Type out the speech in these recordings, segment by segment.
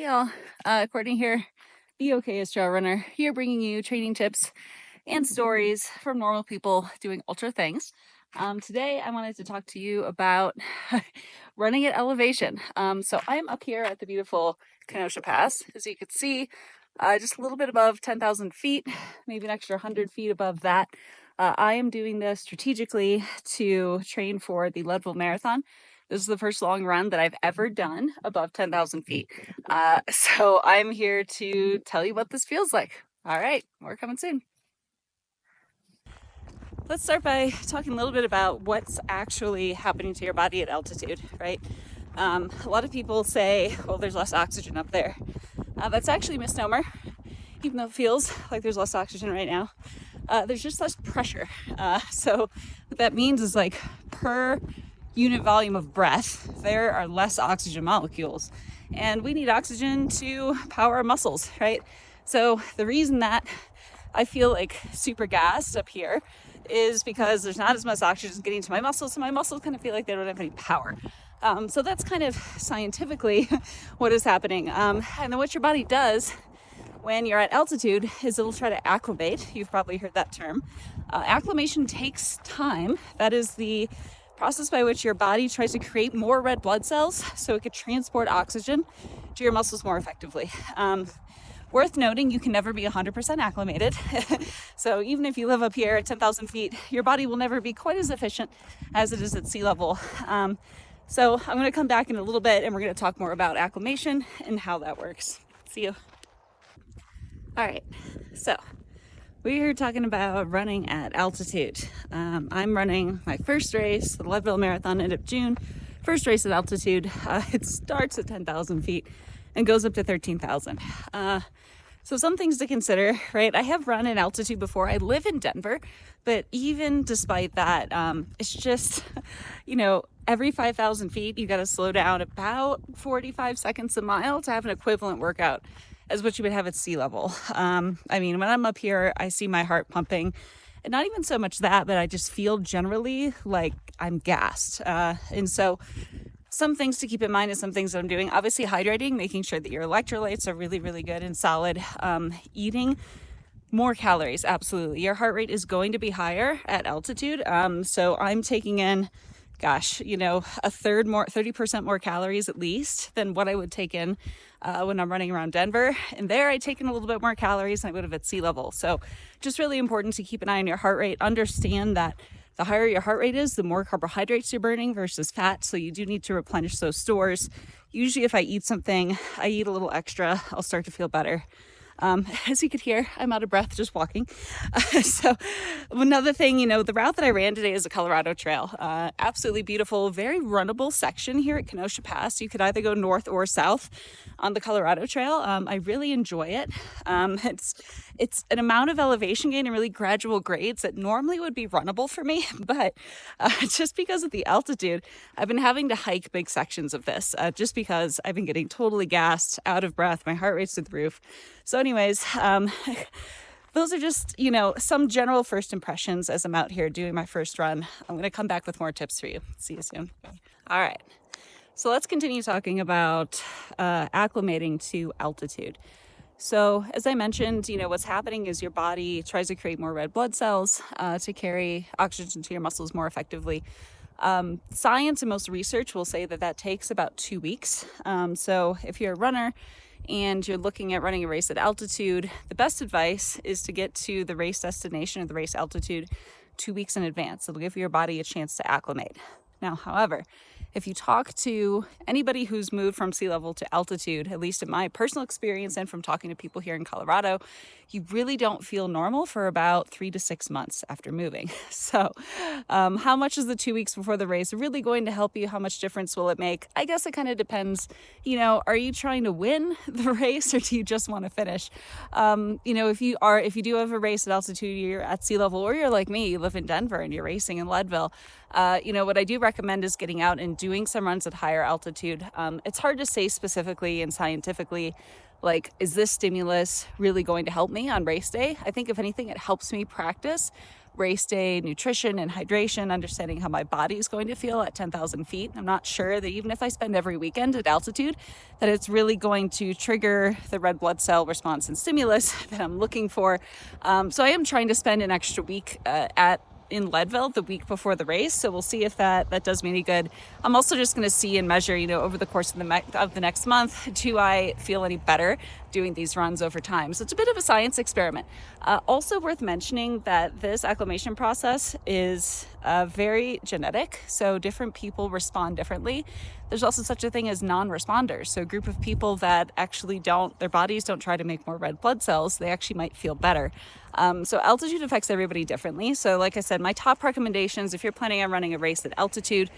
Hey y'all, Courtney here, the okayest trail runner, here bringing you training tips and stories from normal people doing ultra things. Today I wanted to talk to you about running at elevation. So I'm up here at the beautiful Kenosha Pass, as you can see, just a little bit above 10,000 feet, maybe an extra 100 feet above that. I am doing this strategically to train for the Leadville Marathon. This is the first long run that I've ever done above 10,000 feet. So I'm here to tell you what this feels like. All right, more coming soon. Let's start by talking a little bit about what's actually happening to your body at altitude, right? A lot of people say, well, there's less oxygen up there. That's actually a misnomer, even though it feels like there's less oxygen right now. There's just less pressure. So what that means is like per unit volume of breath, there are less oxygen molecules. And we need oxygen to power our muscles, right? So the reason that I feel like super gassed up here is because there's not as much oxygen getting to my muscles, so my muscles kind of feel like they don't have any power. So that's kind of scientifically what is happening. And then what your body does when you're at altitude is it'll try to acclimate. You've probably heard that term. Acclimation takes time. That is the process by which your body tries to create more red blood cells so it could transport oxygen to your muscles more effectively. Worth noting, you can never be 100% acclimated. So even if you live up here at 10,000 feet, your body will never be quite as efficient as it is at sea level. So I'm going to come back in a little bit and we're going to talk more about acclimation and how that works. See you. All right, so we're here talking about running at altitude. I'm running my first race, the Leadville Marathon, end of June. First race at altitude. It starts at 10,000 feet and goes up to 13,000. So some things to consider, right? I have run at altitude before. I live in Denver, but even despite that, it's just, every 5,000 feet, you got to slow down about 45 seconds a mile to have an equivalent workout as what you would have at sea level. When I'm up here, I see my heart pumping, and not even so much that, but I just feel generally like I'm gassed. And so some things to keep in mind is some things that I'm doing. Obviously hydrating, making sure that your electrolytes are really, really good and solid. Eating more calories, absolutely. Your heart rate is going to be higher at altitude. So I'm taking in, a third more, 30% more calories at least than what I would take in when I'm running around Denver. And there I take in a little bit more calories than I would have at sea level. So just really important to keep an eye on your heart rate. Understand that the higher your heart rate is, the more carbohydrates you're burning versus fat. So you do need to replenish those stores. Usually if I eat something, I eat a little extra, I'll start to feel better. As you could hear, I'm out of breath just walking. So another thing, the route that I ran today is a Colorado trail. Absolutely beautiful, very runnable section here at Kenosha Pass. You could either go north or south on the Colorado trail. I really enjoy it. It's an amount of elevation gain and really gradual grades that normally would be runnable for me, but just because of the altitude, I've been having to hike big sections of this just because I've been getting totally gassed, out of breath, my heart rate's through the roof. So anyways, those are just, some general first impressions as I'm out here doing my first run. I'm going to come back with more tips for you. See you soon. All right. So let's continue talking about acclimating to altitude. So as I mentioned, what's happening is your body tries to create more red blood cells to carry oxygen to your muscles more effectively. Science and most research will say that takes about 2 weeks. So if you're a runner and you're looking at running a race at altitude, the best advice is to get to the race destination or the race altitude 2 weeks in advance. It'll give your body a chance to acclimate. Now, however, if you talk to anybody who's moved from sea level to altitude, at least in my personal experience and from talking to people here in Colorado, you really don't feel normal for about 3 to 6 months after moving. So how much is the 2 weeks before the race really going to help you? How much difference will it make? I guess it kind of depends. Are you trying to win the race or do you just want to finish? If you do have a race at altitude, you're at sea level, or you're like me, you live in Denver and you're racing in Leadville. What I do recommend is getting out and doing some runs at higher altitude. It's hard to say specifically and scientifically, like, is this stimulus really going to help me on race day? I think if anything, it helps me practice race day nutrition and hydration, understanding how my body is going to feel at 10,000 feet. I'm not sure that even if I spend every weekend at altitude, that it's really going to trigger the red blood cell response and stimulus that I'm looking for. So I am trying to spend an extra week in Leadville the week before the race, so we'll see if that does me any good. I'm also just going to see and measure, over the course of the next month, do I feel any better doing these runs over time? So it's a bit of a science experiment. Also worth mentioning that this acclimation process is very genetic, so different people respond differently. There's also such a thing as non-responders, so a group of people that actually their bodies don't try to make more red blood cells, they actually might feel better. So altitude affects everybody differently. So like I said, my top recommendations, if you're planning on running a race at altitude,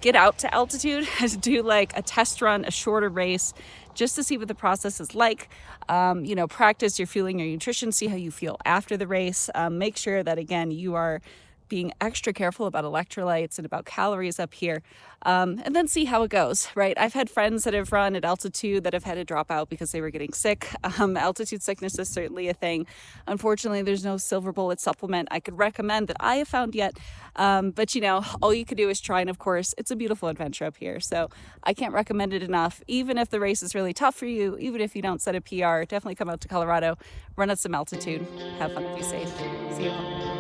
get out to altitude, do like a test run, a shorter race, just to see what the process is like. Practice your fueling, your nutrition, see how you feel after the race. Make sure that, again, you are being extra careful about electrolytes and about calories up here, and then see how it goes, right? I've had friends that have run at altitude that have had to drop out because they were getting sick. Altitude sickness is certainly a thing. Unfortunately, there's no silver bullet supplement I could recommend that I have found yet, but all you could do is try, and of course, it's a beautiful adventure up here, so I can't recommend it enough. Even if the race is really tough for you, even if you don't set a PR, definitely come out to Colorado, run at some altitude, have fun and be safe. See you all.